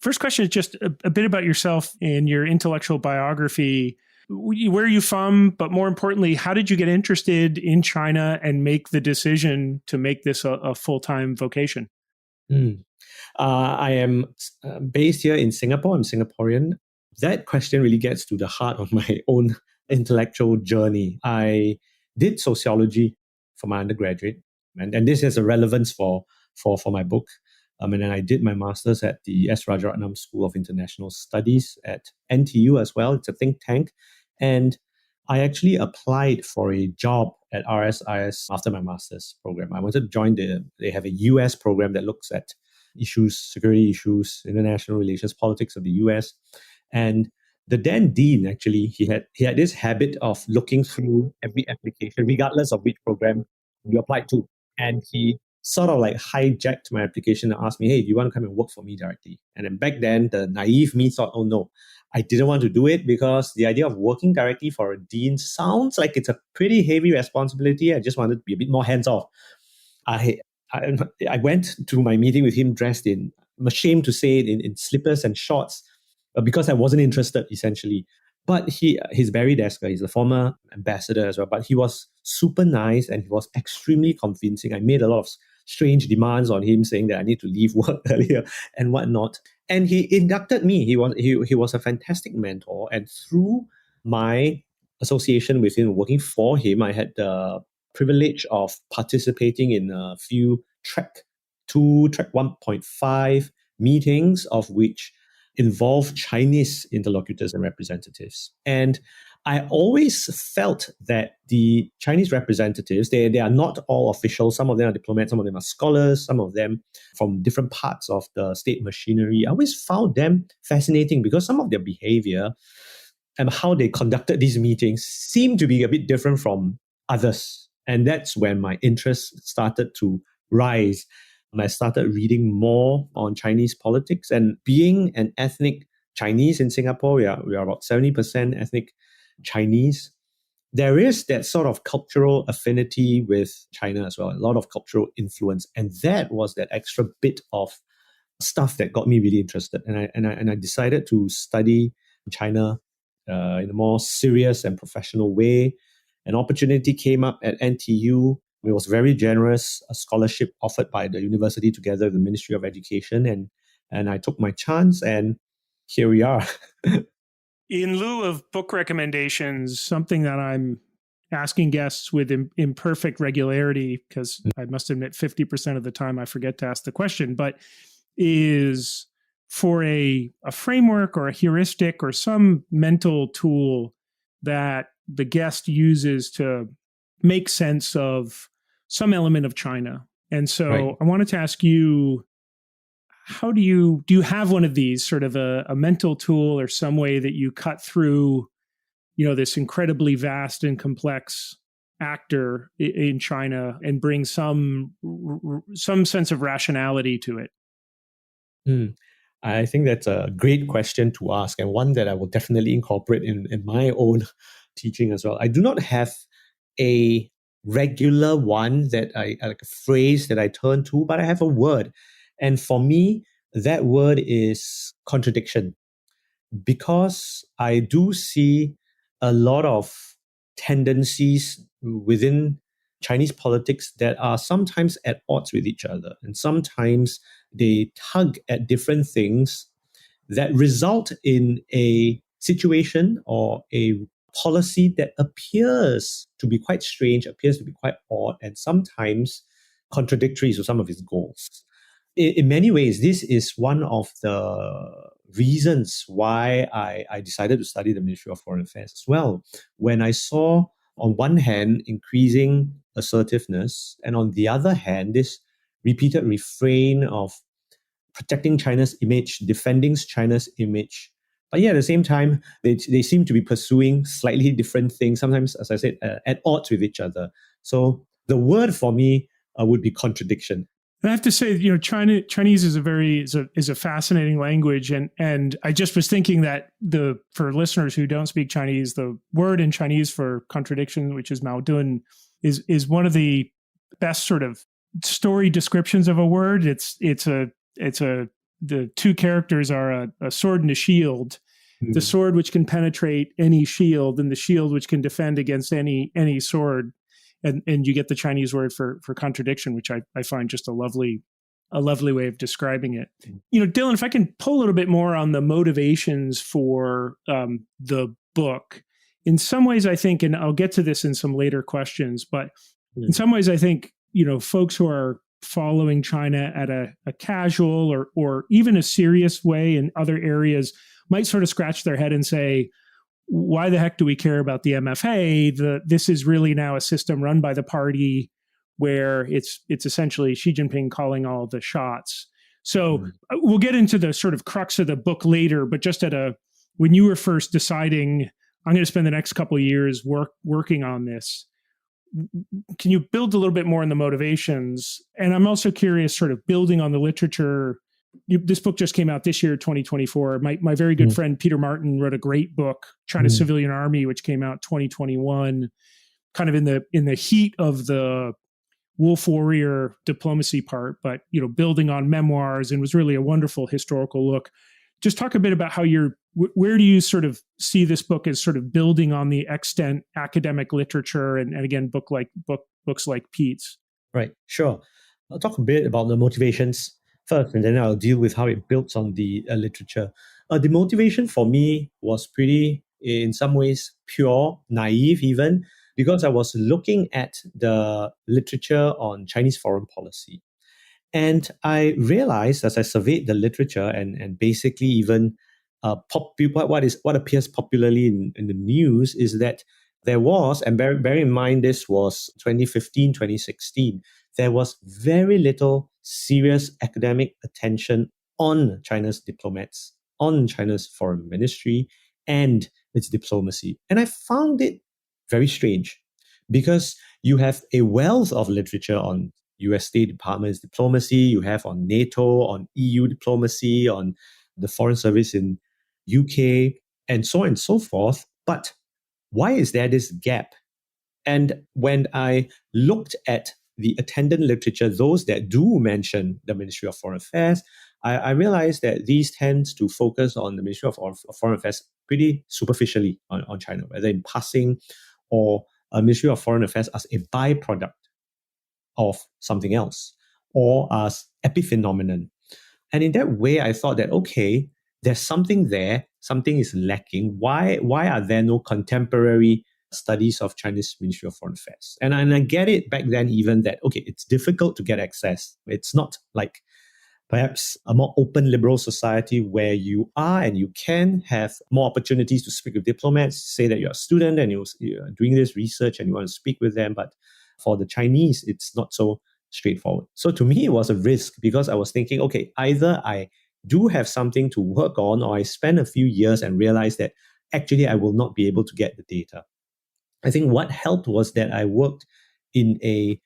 First question is just a bit about yourself and your intellectual biography. Where are you from? But more importantly, how did you get interested in China and make the decision to make this a full-time vocation? I am based here in Singapore. I'm Singaporean. That question really gets to the heart of my own intellectual journey. I did sociology for my undergraduate, and this has a relevance for my book. And then I did my master's at the S. Rajaratnam School of International Studies at NTU as well. It's a think tank. And I actually applied for a job at RSIS after my master's program. I wanted to join they have a US program that looks at issues, security issues, international relations, politics of the US. And the then dean, actually, he had this habit of looking through every application, regardless of which program you applied to. And he sort of like hijacked my application and asked me, hey, do you want to come and work for me directly? And then back then, the naive me thought, oh no, I didn't want to do it because the idea of working directly for a dean sounds like it's a pretty heavy responsibility. I just wanted to be a bit more hands-off. I went to my meeting with him dressed in, I'm ashamed to say it, in slippers and shorts because I wasn't interested, essentially. But he's Barry Desker. He's a former ambassador as well. But he was super nice and he was extremely convincing. I made a lot of strange demands on him, saying that I need to leave work earlier and whatnot. And he inducted me. He was a fantastic mentor. And through my association with him, working for him, I had the privilege of participating in a few Track 2, Track 1.5 meetings, of which involve Chinese interlocutors and representatives. And I always felt that the Chinese representatives, they are not all officials. Some of them are diplomats, some of them are scholars, some of them from different parts of the state machinery. I always found them fascinating because some of their behavior and how they conducted these meetings seemed to be a bit different from others. And that's when my interest started to rise. I started reading more on Chinese politics, and being an ethnic Chinese in Singapore, we are about 70% ethnic Chinese. There is that sort of cultural affinity with China as well, a lot of cultural influence. And that was that extra bit of stuff that got me really interested. And I decided to study China in a more serious and professional way. An opportunity came up at NTU. It was very generous, a scholarship offered by the university together with the Ministry of Education. And I took my chance, and here we are. In lieu of book recommendations, something that I'm asking guests with imperfect regularity, because I must admit 50% of the time I forget to ask the question, but is for a framework or a heuristic or some mental tool that the guest uses to make sense of some element of China. And so right. I wanted to ask you, how do you have one of these, sort of a mental tool or some way that you cut through, this incredibly vast and complex actor in China and bring some sense of rationality to it? I think that's a great question to ask, and one that I will definitely incorporate in my own teaching as well. I do not have a regular one that I like a phrase that I turn to, but I have a word. And for me, that word is contradiction, because I do see a lot of tendencies within Chinese politics that are sometimes at odds with each other. And sometimes they tug at different things that result in a situation or a policy that appears to be quite strange, appears to be quite odd, and sometimes contradictory to some of its goals. In many ways, this is one of the reasons why I decided to study the Ministry of Foreign Affairs as well. When I saw, on one hand, increasing assertiveness, and on the other hand, this repeated refrain of protecting China's image, defending China's image. But yeah, at the same time, they seem to be pursuing slightly different things, sometimes, as I said, at odds with each other. So the word for me would be contradiction. And I have to say, Chinese is a fascinating language, and I just was thinking that for listeners who don't speak Chinese, the word in Chinese for contradiction, which is maodun, is one of the best sort of story descriptions of a word. It's a the two characters are a sword and a shield. The sword which can penetrate any shield, and the shield which can defend against any sword. And you get the Chinese word for contradiction, which I find just a lovely way of describing it. Dylan, if I can pull a little bit more on the motivations for the book. In some ways, I think, and I'll get to this in some later questions, but in some ways, I think, folks who are following China at a casual or even a serious way in other areas might sort of scratch their head and say, why the heck do we care about the MFA? This is really now a system run by the party where it's essentially Xi Jinping calling all the shots. So we'll get into the sort of crux of the book later, but just when you were first deciding, I'm going to spend the next couple of years working on this, can you build a little bit more on the motivations? And I'm also curious, sort of building on the literature. This book just came out this year, 2024. My very good friend Peter Martin wrote a great book, China's Civilian Army, which came out 2021, kind of in the heat of the wolf warrior diplomacy part, but building on memoirs, and was really a wonderful historical look. Just talk a bit about how where do you sort of see this book as sort of building on the extant academic literature and again books like Pete's? Right, sure. I'll talk a bit about the motivations first, and then I'll deal with how it builds on the literature. The motivation for me was pretty, in some ways, pure, naive even, because I was looking at the literature on Chinese foreign policy. And I realized as I surveyed the literature and basically even what appears popularly in the news is that there was, and bear in mind this was 2015, 2016, there was very little serious academic attention on China's diplomats, on China's foreign ministry and its diplomacy. And I found it very strange because you have a wealth of literature on US State Department's diplomacy, you have on NATO, on EU diplomacy, on the Foreign Service in UK, and so on and so forth. But why is there this gap? And when I looked at the attendant literature, those that do mention the Ministry of Foreign Affairs, I realized that these tend to focus on the Ministry of Foreign Affairs pretty superficially on China, whether in passing or a Ministry of Foreign Affairs as a byproduct of something else or as epiphenomenon. And in that way, I thought that, okay, there's something there, something is lacking. Why are there no contemporary studies of Chinese Ministry of Foreign Affairs? And I get it back then even that, okay, it's difficult to get access. It's not like perhaps a more open liberal society where you are and you can have more opportunities to speak with diplomats, say that you're a student and you're doing this research and you want to speak with them. But for the Chinese, it's not so straightforward. So to me, it was a risk because I was thinking, okay, either I do have something to work on or I spend a few years and realize that actually I will not be able to get the data. I think what helped was that I worked in a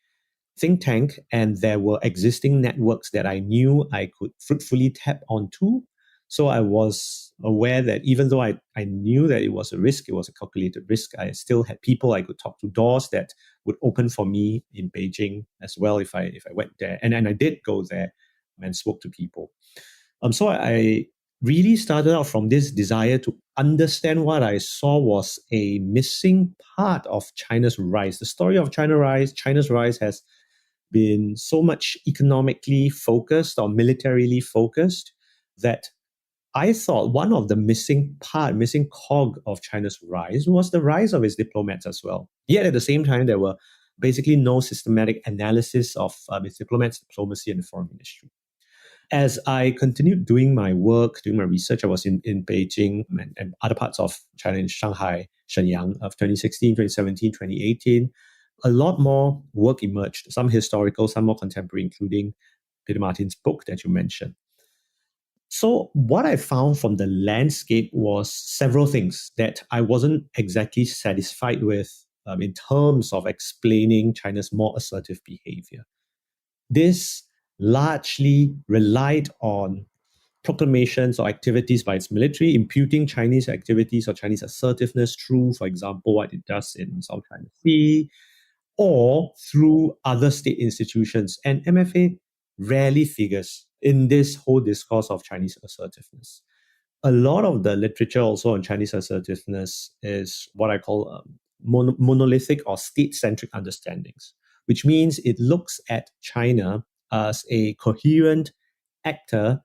think tank and there were existing networks that I knew I could fruitfully tap onto. So I was aware that even though I knew that it was a risk, it was a calculated risk, I still had people I could talk to, doors that would open for me in Beijing as well if I went there. And I did go there and spoke to people. So I really started out from this desire to understand what I saw was a missing part of China's rise. The story of China's rise has been so much economically focused or militarily focused that I thought one of the missing cog of China's rise was the rise of its diplomats as well. Yet at the same time, there were basically no systematic analysis of its diplomats, diplomacy, and the foreign ministry. As I continued doing my work, doing my research, I was in Beijing and other parts of China, in Shanghai, Shenyang of 2016, 2017, 2018. A lot more work emerged, some historical, some more contemporary, including Peter Martin's book that you mentioned. So what I found from the landscape was several things that I wasn't exactly satisfied with in terms of explaining China's more assertive behavior. This largely relied on proclamations or activities by its military, imputing Chinese activities or Chinese assertiveness through, for example, what it does in South China Sea, or through other state institutions. And MFA rarely figures in this whole discourse of Chinese assertiveness. A lot of the literature also on Chinese assertiveness is what I call monolithic or state-centric understandings, which means it looks at China as a coherent actor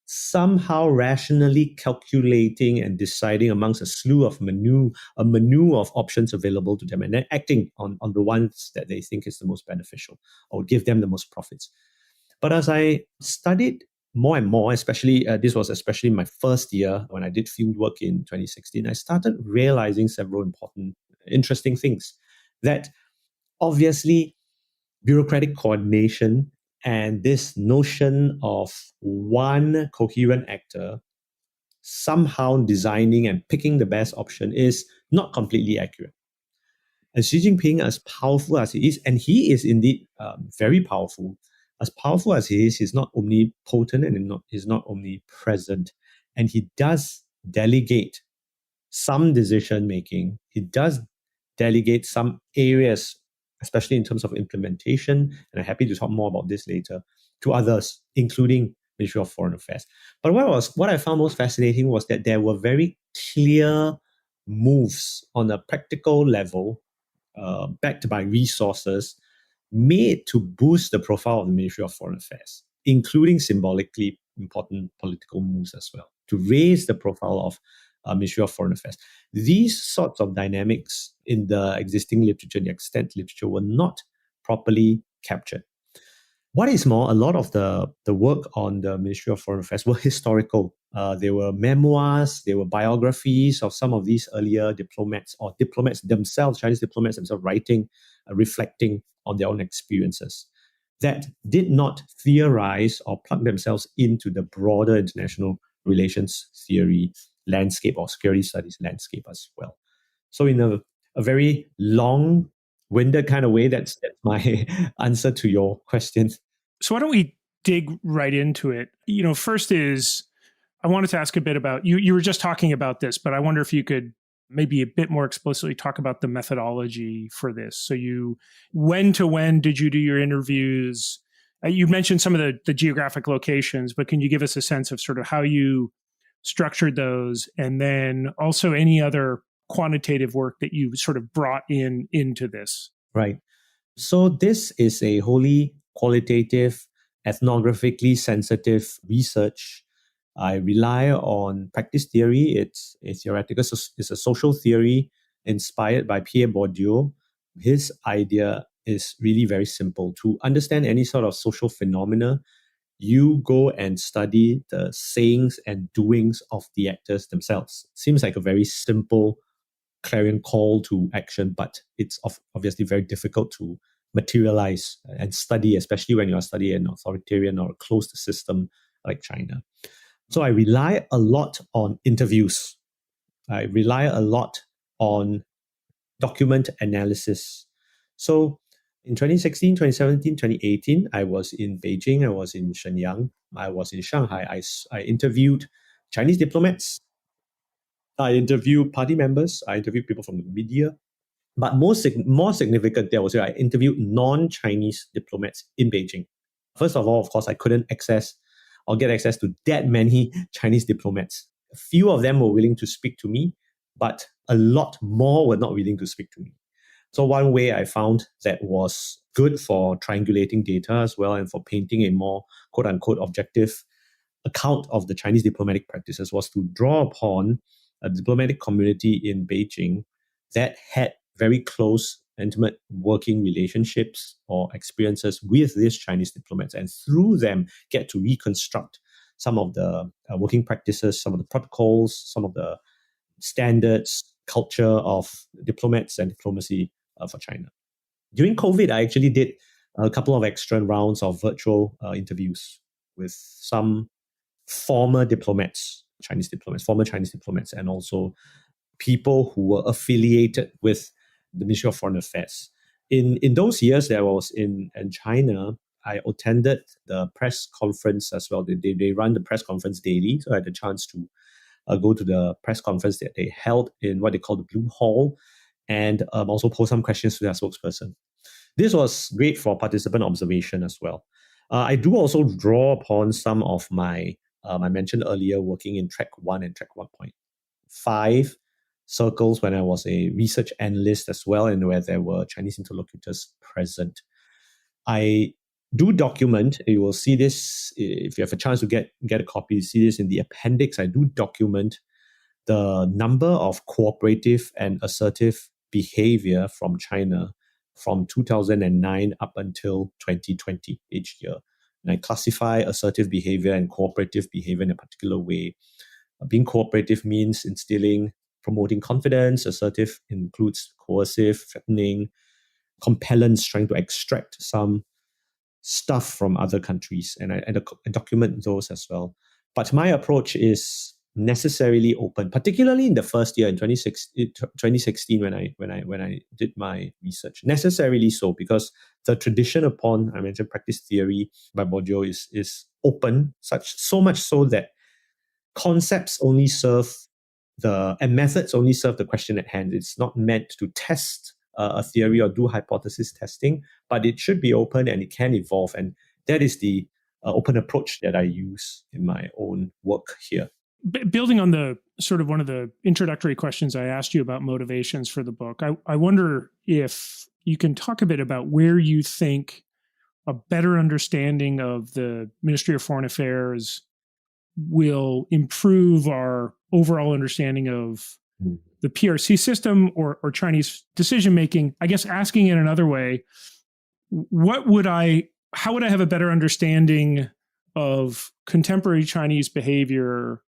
somehow rationally calculating and deciding amongst a slew of menu of options available to them, and then acting on the ones that they think is the most beneficial or give them the most profits. But as I studied more and more, especially this was especially my first year when I did field work in 2016, I started realizing several important, interesting things. That obviously bureaucratic coordination and this notion of one coherent actor somehow designing and picking the best option is not completely accurate. And Xi Jinping, as powerful as he is, and he is indeed very powerful, as powerful as he is, he's not omnipotent and he's not omnipresent. And he does delegate some decision making. He does delegate some areas, especially in terms of implementation, and I'm happy to talk more about this later, to others, including Ministry of Foreign Affairs. But what I found most fascinating was that there were very clear moves on a practical level, backed by resources, made to boost the profile of the Ministry of Foreign Affairs, including symbolically important political moves as well, to raise the profile of Ministry of Foreign Affairs. These sorts of dynamics in the existing literature, the extant literature, were not properly captured. What is more, a lot of the work on the Ministry of Foreign Affairs were historical. There were memoirs, there were biographies of some of these earlier diplomats, or diplomats themselves, Chinese diplomats themselves, writing, reflecting on their own experiences that did not theorize or plug themselves into the broader international relations theory landscape or security studies landscape as well. So in a very long-winded kind of way, that's my answer to your question. So why don't we dig right into it? First is, I wanted to ask a bit about, you were just talking about this, but I wonder if you could maybe a bit more explicitly talk about the methodology for this. So when did you do your interviews? You mentioned some of the geographic locations, but can you give us a sense of sort of how you structured those, and then also any other quantitative work that you sort of brought into this? Right. So this is a wholly qualitative, ethnographically sensitive research. I rely on practice theory. It's a theoretical, it's a social theory inspired by Pierre Bourdieu. His idea is really very simple. To understand any sort of social phenomena, you go and study the sayings and doings of the actors themselves. Seems like a very simple clarion call to action, but it's obviously very difficult to materialize and study, especially when you are studying an authoritarian or a closed system like China. So I rely a lot on interviews. I rely a lot on document analysis. So in 2016, 2017, 2018, I was in Beijing, I was in Shenyang, I was in Shanghai. I interviewed Chinese diplomats, I interviewed party members, I interviewed people from the media. But more significant there was I interviewed non-Chinese diplomats in Beijing. First of all, of course, I couldn't get access to that many Chinese diplomats. A few of them were willing to speak to me, but a lot more were not willing to speak to me. So one way I found that was good for triangulating data as well and for painting a more quote-unquote objective account of the Chinese diplomatic practices was to draw upon a diplomatic community in Beijing that had very close, intimate working relationships or experiences with these Chinese diplomats, and through them get to reconstruct some of the working practices, some of the protocols, some of the standards, culture of diplomats and diplomacy for China. During COVID, I actually did a couple of extra rounds of virtual interviews with some former diplomats, former Chinese diplomats, and also people who were affiliated with the Ministry of Foreign Affairs. In those years that I was in China, I attended the press conference as well. They run the press conference daily, so I had the chance to go to the press conference that they held in what they call the Blue Hall, and also pose some questions to their spokesperson. This was great for participant observation as well. I do also draw upon some of my, I mentioned earlier, working in track 1 and track 1.5 circles when I was a research analyst as well, and where there were Chinese interlocutors present. I do document, you will see this, if you have a chance to get a copy, you see this in the appendix. I do document the number of cooperative and assertive behavior from China from 2009 up until 2020 each year. And I classify assertive behavior and cooperative behavior in a particular way. Being cooperative means promoting confidence. Assertive includes coercive, threatening, compellence, trying to extract some stuff from other countries. And I document those as well. But my approach is necessarily open, particularly in the first year in 2016 when I did my research. Necessarily so, because the tradition upon, I mentioned practice theory by Bourdieu is open, so much so that concepts only serve and methods only serve the question at hand. It's not meant to test a theory or do hypothesis testing, but it should be open and it can evolve. And that is the open approach that I use in my own work here. Building on the sort of one of the introductory questions I asked you about motivations for the book, I wonder if you can talk a bit about where you think a better understanding of the Ministry of Foreign Affairs will improve our overall understanding of the PRC system or Chinese decision-making. I guess asking it another way, how would I have a better understanding of contemporary Chinese behavior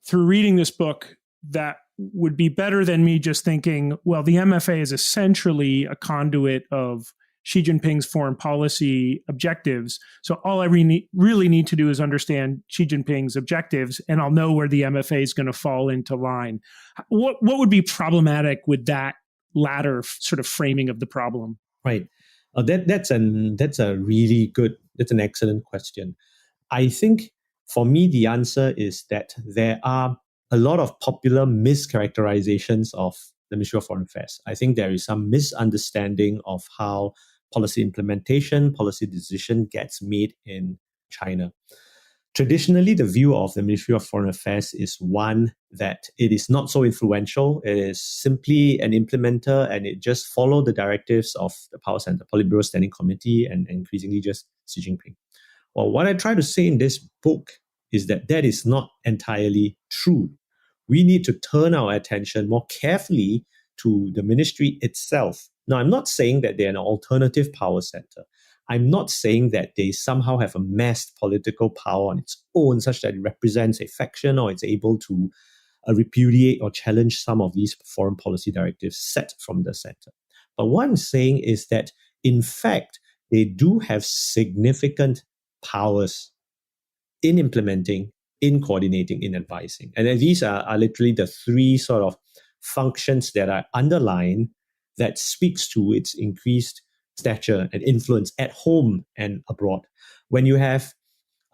through reading this book that would be better than me just thinking, well, the MFA is essentially a conduit of Xi Jinping's foreign policy objectives. So all I really need to do is understand Xi Jinping's objectives, and I'll know where the MFA is going to fall into line. What would be problematic with that latter sort of framing of the problem? Right. That's an excellent question. I think for me, the answer is that there are a lot of popular mischaracterizations of the Ministry of Foreign Affairs. I think there is some misunderstanding of how policy implementation, policy decision gets made in China. Traditionally, the view of the Ministry of Foreign Affairs is one that it is not so influential. It is simply an implementer and it just follows the directives of the Power Center, Politburo Standing Committee, and increasingly just Xi Jinping. Well, what I try to say in this book is that is not entirely true. We need to turn our attention more carefully to the ministry itself. Now, I'm not saying that they're an alternative power center. I'm not saying that they somehow have amassed political power on its own, such that it represents a faction or it's able to repudiate or challenge some of these foreign policy directives set from the center. But what I'm saying is that, in fact, they do have significant powers in implementing, in coordinating, in advising. And then these are literally the three sort of functions that are underlined that speaks to its increased stature and influence at home and abroad. When you have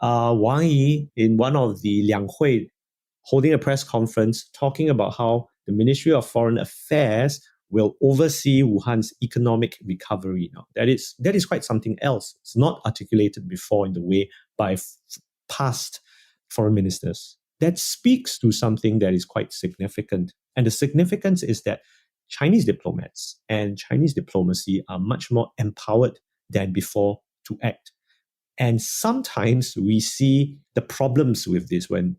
Wang Yi in one of the Liang Hui holding a press conference talking about how the Ministry of Foreign Affairs will oversee Wuhan's economic recovery. Now, that is quite something else. It's not articulated before in the way by past foreign ministers. That speaks to something that is quite significant. And the significance is that Chinese diplomats and Chinese diplomacy are much more empowered than before to act. And sometimes we see the problems with this when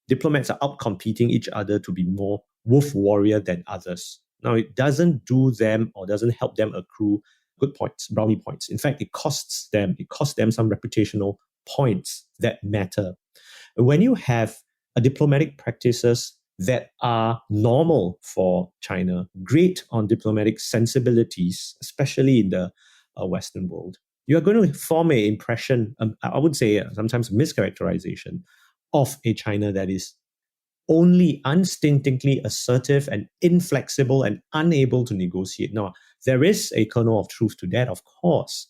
diplomats are outcompeting each other to be more wolf warrior than others. Now, it doesn't do them or doesn't help them accrue good points, brownie points. In fact, it costs them some reputational points that matter. When you have diplomatic practices that are normal for China, great on diplomatic sensibilities, especially in the Western world, you are going to form an impression, I would say sometimes mischaracterization, of a China that is only unstintingly assertive and inflexible and unable to negotiate. Now, there is a kernel of truth to that, of course,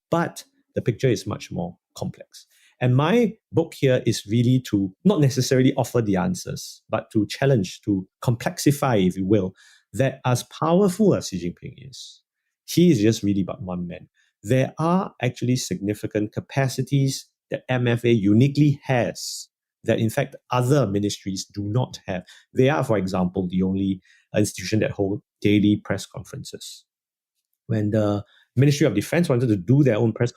but the picture is much more complex. And my book here is really to not necessarily offer the answers, but to challenge, to complexify, if you will, that as powerful as Xi Jinping is, he is just really but one man. there are actually significant capacities that MFA uniquely has that, in fact, other ministries do not have. They are, for example, the only institution that hold daily press conferences. When the Ministry of Defense wanted to do their own press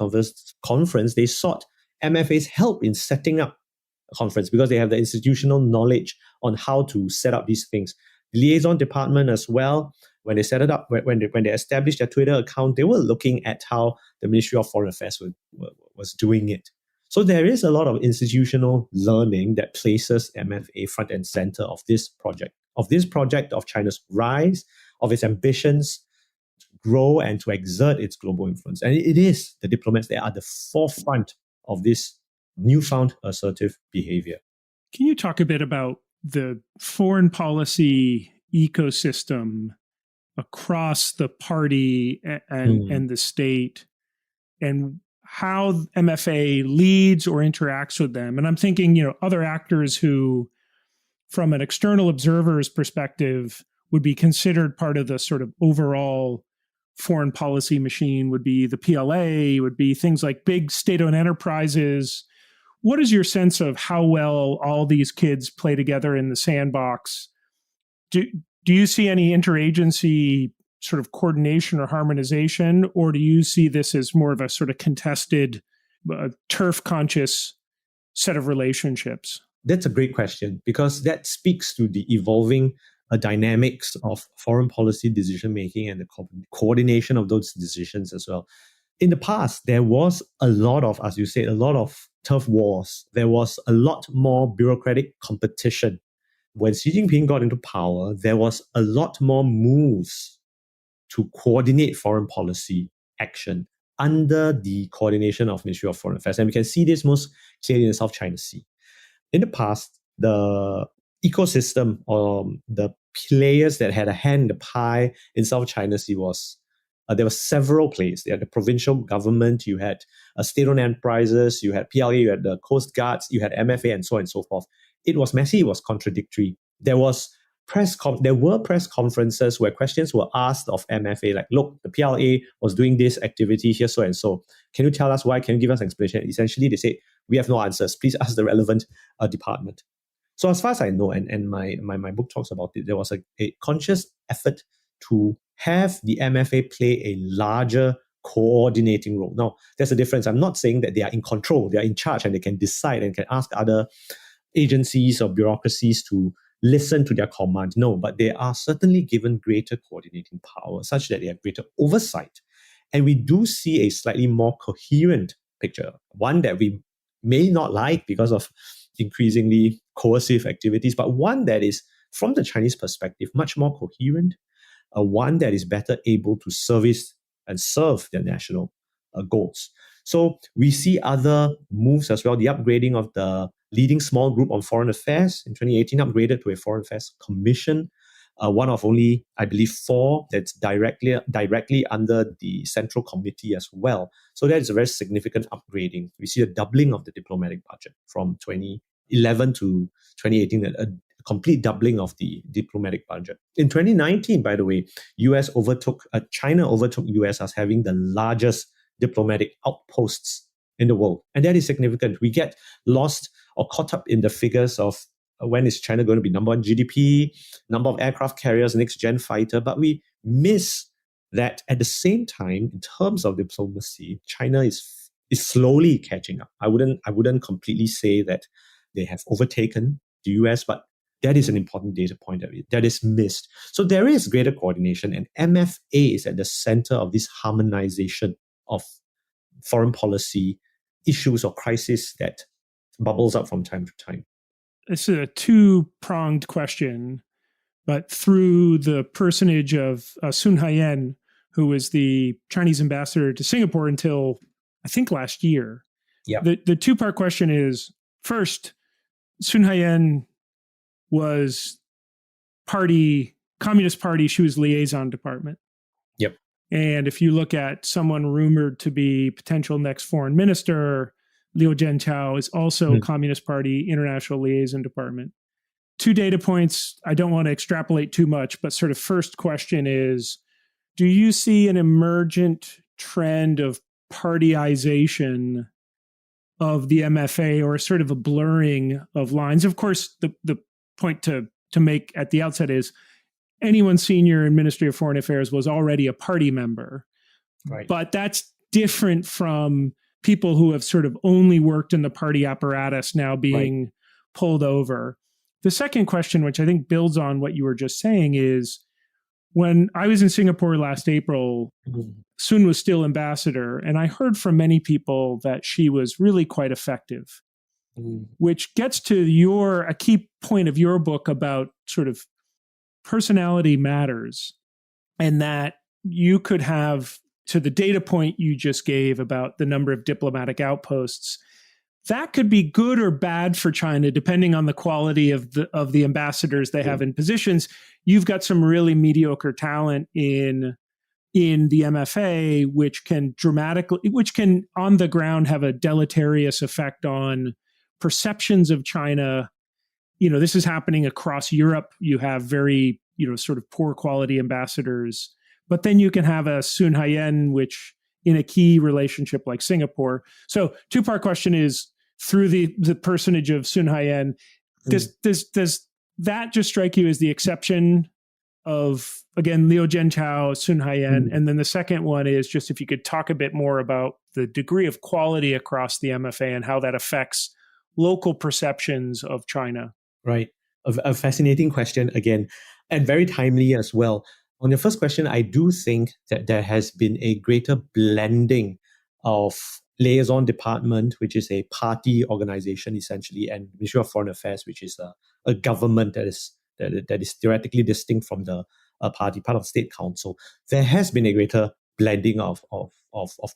conference, they sought MFA's help in setting up a conference because they have the institutional knowledge on how to set up these things. The liaison department as well, when they set it up, when they established their Twitter account, they were looking at how the Ministry of Foreign Affairs was doing it. So there is a lot of institutional learning that places MFA front and center of this project of China's rise, of its ambitions to grow and to exert its global influence. And it is the diplomats that are the forefront of this newfound assertive behavior. Can you talk a bit about the foreign policy ecosystem across the party and the state, and how MFA leads or interacts with them? And I'm thinking, other actors who, from an external observer's perspective, would be considered part of the sort of overall foreign policy machine would be the PLA, would be things like big state-owned enterprises. What is your sense of how well all these kids play together in the sandbox? Do you see any interagency sort of coordination or harmonization, or do you see this as more of a sort of contested, turf-conscious set of relationships? That's a great question, because that speaks to the evolving dynamics of foreign policy decision-making and the coordination of those decisions as well. In the past, there was a lot of, as you said, a lot of turf wars. There was a lot more bureaucratic competition. When Xi Jinping got into power, there was a lot more moves to coordinate foreign policy action under the coordination of Ministry of Foreign Affairs. And we can see this most clearly in the South China Sea. In the past, the ecosystem or the players that had a hand in the pie in South China Sea was, there were several players. You had the provincial government, you had state-owned enterprises, you had PLA, you had the Coast Guards, you had MFA, and so on and so forth. It was messy, it was contradictory. There were press conferences where questions were asked of MFA, like, look, the PLA was doing this activity here, so and so. Can you tell us why? Can you give us an explanation? Essentially, they say, we have no answers. Please ask the relevant department. So as far as I know, and my book talks about it, there was a conscious effort to have the MFA play a larger coordinating role. Now, there's a difference. I'm not saying that they are in control, they are in charge, and they can decide and can ask other agencies or bureaucracies to listen to their command. No, but they are certainly given greater coordinating power such that they have greater oversight. And we do see a slightly more coherent picture, one that we may not like because of increasingly coercive activities, but one that is, from the Chinese perspective, much more coherent, one that is better able to service and serve their national goals. So we see other moves as well. The upgrading of the leading small group on foreign affairs in 2018, upgraded to a foreign affairs commission, one of only, I believe, 4 that's directly under the central committee as well. So that is a very significant upgrading. We see a doubling of the diplomatic budget from 2011 to 2018, a complete doubling of the diplomatic budget. In 2019, by the way, China overtook US as having the largest diplomatic outposts in the world. And that is significant. We get lost or caught up in the figures of when is China going to be number 1 GDP, number of aircraft carriers, next-gen fighter, but we miss that at the same time, in terms of diplomacy, China is slowly catching up. I wouldn't completely say that they have overtaken the US, but that is an important data point that is missed. So there is greater coordination, and MFA is at the center of this harmonization of foreign policy issues or crises that bubbles up from time to time. This is a two-pronged question, but through the personage of Sun Haiyan, who was the Chinese ambassador to Singapore until, I think, last year. Yeah. The two-part question is, first, Sun Haiyan was Communist Party, she was liaison department. Yep. And if you look at someone rumored to be potential next foreign minister, Liu Zhenqiao is also Communist Party International Liaison Department. 2 data points. I don't want to extrapolate too much, but sort of first question is, do you see an emergent trend of partyization of the MFA or sort of a blurring of lines. Of course, the point to make at the outset is anyone senior in Ministry of Foreign Affairs was already a party member. Right. But that's different from people who have sort of only worked in the party apparatus now being pulled over. The second question, which I think builds on what you were just saying, is when I was in Singapore last April, Sun was still ambassador, and I heard from many people that she was really quite effective, which gets to a key point of your book about sort of personality matters, and that you could have, to the data point you just gave about the number of diplomatic outposts, that could be good or bad for China, depending on the quality of the ambassadors they have in positions. You've got some really mediocre talent in the MFA, which can on the ground have a deleterious effect on perceptions of China. This is happening across Europe. You have very, sort of poor quality ambassadors, but then you can have a Sun Haiyan, which in a key relationship like Singapore. So two-part question is, through the personage of Sun Haiyan, does that just strike you as the exception of, again, Liu Jianchao, Sun Haiyan? And then the second one is just if you could talk a bit more about the degree of quality across the MFA and how that affects local perceptions of China. Right. A fascinating question again, and very timely as well. On your first question, I do think that there has been a greater blending of liaison department, which is a party organization essentially, and Ministry of Foreign Affairs, which is a government that is theoretically distinct from the party, part of State Council. There has been a greater blending of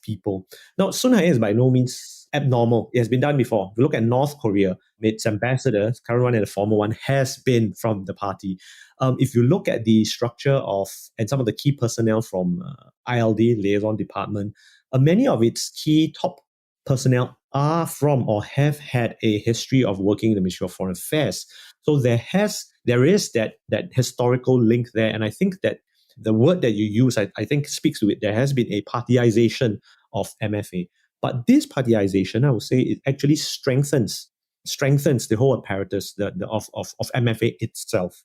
people. Now, Sun Haiyan is by no means abnormal. It has been done before. If you look at North Korea, its ambassador, current one and the former one, has been from the party. If you look at the structure and some of the key personnel from ILD, Liaison Department, many of its key top personnel are from or have had a history of working in the Ministry of Foreign Affairs. So there is that historical link there. And I think that the word that you use, I think, speaks to it. There has been a partyization of MFA. But this partyization, I would say, it actually strengthens the whole apparatus of MFA itself.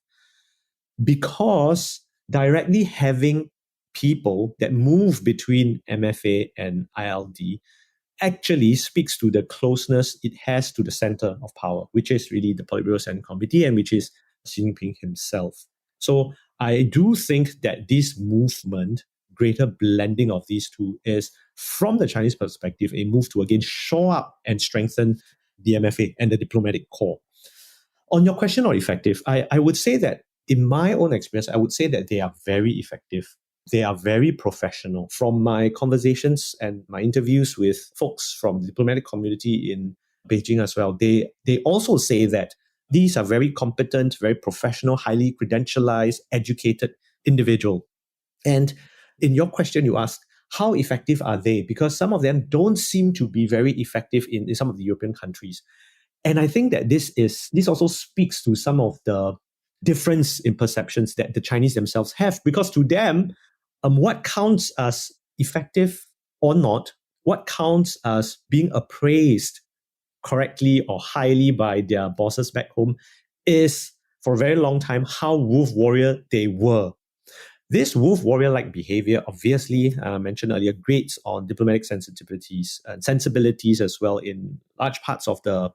Because directly having people that move between MFA and ILD actually speaks to the closeness it has to the center of power, which is really the Politburo Central Committee and which is Xi Jinping himself. So I do think that this movement, greater blending of these two, is, from the Chinese perspective, a move to again shore up and strengthen the MFA and the diplomatic corps. On your question on effective, I would say that in my own experience, I would say that they are very effective. They are very professional. From my conversations and my interviews with folks from the diplomatic community in Beijing as well, they also say that these are very competent, very professional, highly credentialized, educated individuals. And in your question, you asked, how effective are they? Because some of them don't seem to be very effective in some of the European countries. And I think that this also speaks to some of the difference in perceptions that the Chinese themselves have. Because to them, what counts as effective or not, what counts as being appraised correctly or highly by their bosses back home, is for a very long time how wolf warrior they were. This wolf warrior-like behavior, obviously, mentioned earlier, grates on diplomatic sensitivities and sensibilities as well in large parts of the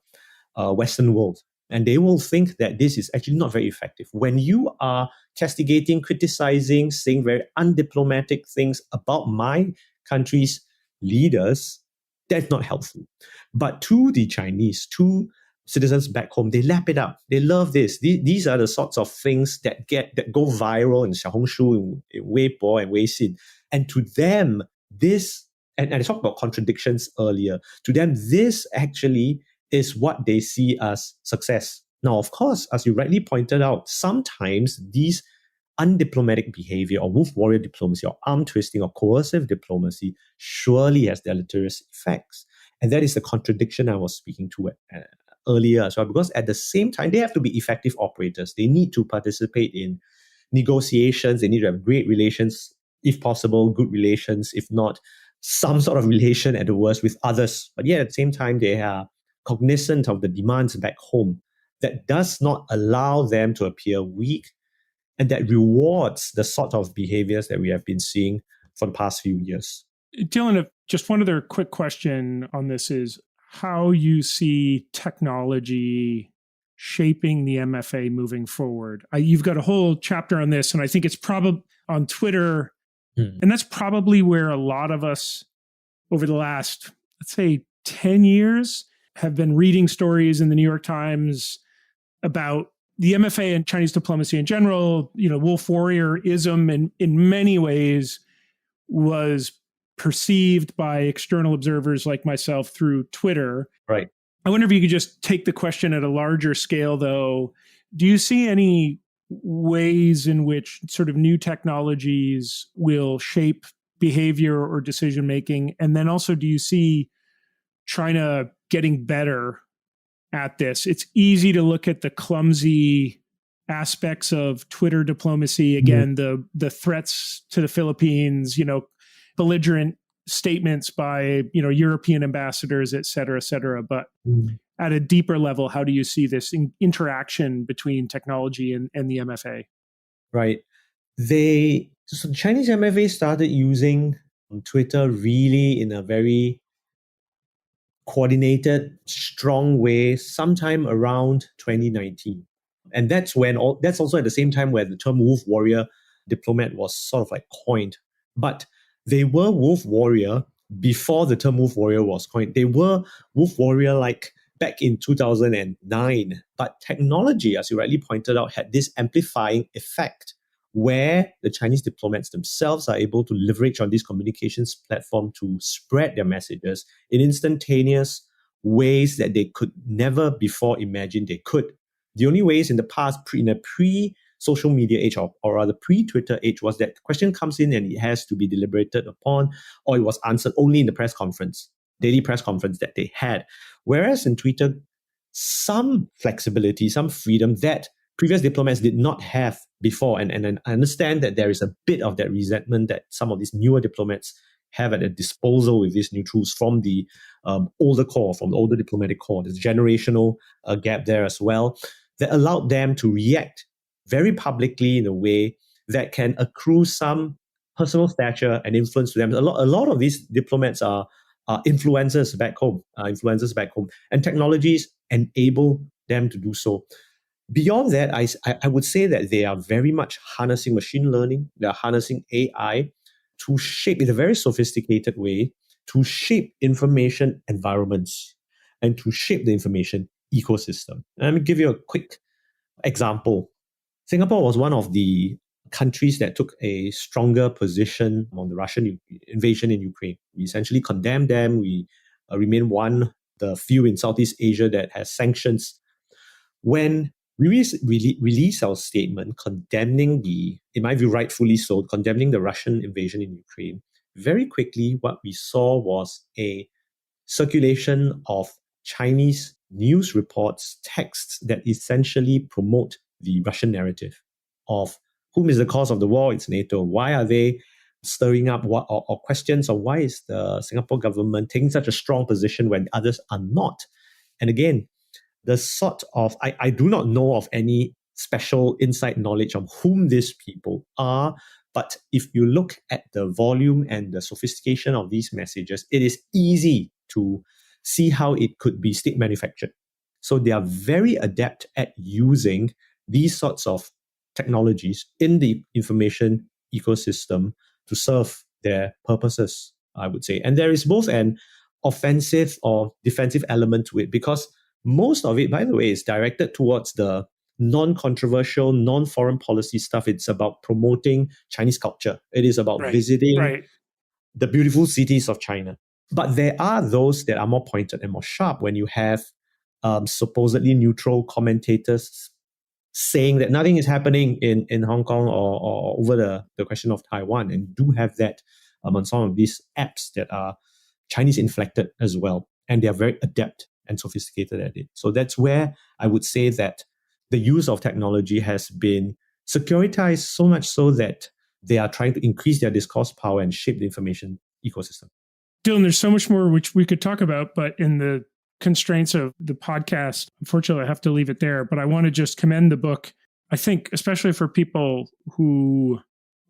Western world. And they will think that this is actually not very effective. When you are castigating, criticizing, saying very undiplomatic things about my country's leaders, that's not helpful. But to the Chinese, to citizens back home, they lap it up. They love this. These are the sorts of things that go viral in Xiaohongshu, in Weibo and Weixin. And to them, this, and I talked about contradictions earlier, to them, this actually is what they see as success. Now, of course, as you rightly pointed out, sometimes these undiplomatic behavior or wolf warrior diplomacy or arm twisting or coercive diplomacy surely has deleterious effects. And that is the contradiction I was speaking to earlier as well, because at the same time, they have to be effective operators. They need to participate in negotiations. They need to have great relations, if possible, good relations. If not, some sort of relation at the worst with others. But yet at the same time, they are cognizant of the demands back home that does not allow them to appear weak and that rewards the sort of behaviors that we have been seeing for the past few years. Dylan, just one other quick question on this is how you see technology shaping the MFA moving forward. You've got a whole chapter on this, and I think it's probably on Twitter. And that's probably where a lot of us over the last, let's say, 10 years have been reading stories in the New York Times about the MFA and Chinese diplomacy in general. You know, wolf warriorism in many ways was perceived by external observers like myself through Twitter. Right. I wonder if you could just take the question at a larger scale, though. Do you see any ways in which sort of new technologies will shape behavior or decision making? And then also, do you see China getting better at this? It's easy to look at the clumsy aspects of Twitter diplomacy. Again, the threats to the Philippines, you know, belligerent statements by, you know, European ambassadors, et cetera, but at a deeper level, how do you see this interaction between technology and the MFA? Right. So the Chinese MFA started using Twitter really in a very coordinated, strong way sometime around 2019. And that's also at the same time where the term wolf warrior diplomat was sort of like coined. But they were wolf warrior before the term wolf warrior was coined. They were wolf warrior like back in 2009. But technology, as you rightly pointed out, had this amplifying effect where the Chinese diplomats themselves are able to leverage on this communications platform to spread their messages in instantaneous ways that they could never before imagine they could. The only ways in the past, in a pre-social media age, or rather pre-Twitter age, was that the question comes in and it has to be deliberated upon, or it was answered only in the press conference, daily press conference that they had. Whereas in Twitter, some flexibility, some freedom that previous diplomats did not have before. And I understand that there is a bit of that resentment that some of these newer diplomats have at their disposal with these new tools from the older core, from the older diplomatic core. There's a generational gap there as well that allowed them to react very publicly in a way that can accrue some personal stature and influence to them. A lot of these diplomats are influencers back home, and technologies enable them to do so. Beyond that, I would say that they are very much harnessing machine learning. They are harnessing AI to shape, in a very sophisticated way, to shape information environments and to shape the information ecosystem. Let me give you a quick example. Singapore was one of the countries that took a stronger position on the Russian invasion in Ukraine. We essentially condemned them. We remain one, the few in Southeast Asia that has sanctions. When we released our statement condemning in my view, rightfully so, condemning the Russian invasion in Ukraine, very quickly what we saw was a circulation of Chinese news reports, texts that essentially promote the Russian narrative of whom is the cause of the war? It's NATO. Why are they stirring up or questions of why is the Singapore government taking such a strong position when others are not? And again, the sort of, I do not know of any special inside knowledge of whom these people are, but if you look at the volume and the sophistication of these messages, it is easy to see how it could be state manufactured. So they are very adept at using these sorts of technologies in the information ecosystem to serve their purposes, I would say. And there is both an offensive or defensive element to it, because most of it, by the way, is directed towards the non-controversial, non-foreign policy stuff. It's about promoting Chinese culture. It is about visiting the beautiful cities of China. But there are those that are more pointed and more sharp when you have supposedly neutral commentators saying that nothing is happening in Hong Kong or over the question of Taiwan, and do have that on some of these apps that are Chinese inflected as well. And they are very adept and sophisticated at it. So that's where I would say that the use of technology has been securitized so much so that they are trying to increase their discourse power and shape the information ecosystem. Dylan, there's so much more which we could talk about, but in the constraints of the podcast, unfortunately, I have to leave it there. But I want to just commend the book. I think, especially for people who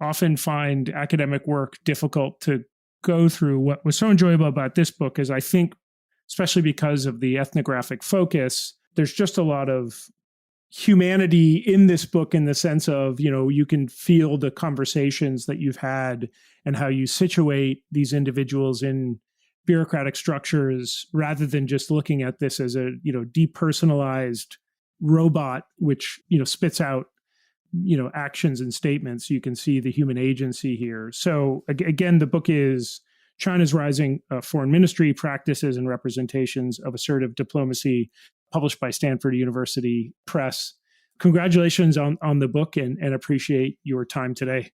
often find academic work difficult to go through, what was so enjoyable about this book is I think, especially because of the ethnographic focus, there's just a lot of humanity in this book in the sense of, you can feel the conversations that you've had and how you situate these individuals in bureaucratic structures rather than just looking at this as a, depersonalized robot, which, spits out, actions and statements. You can see the human agency here. So again, the book is China's Rising Foreign Ministry Practices and Representations of Assertive Diplomacy, published by Stanford University Press. Congratulations on the book and appreciate your time today.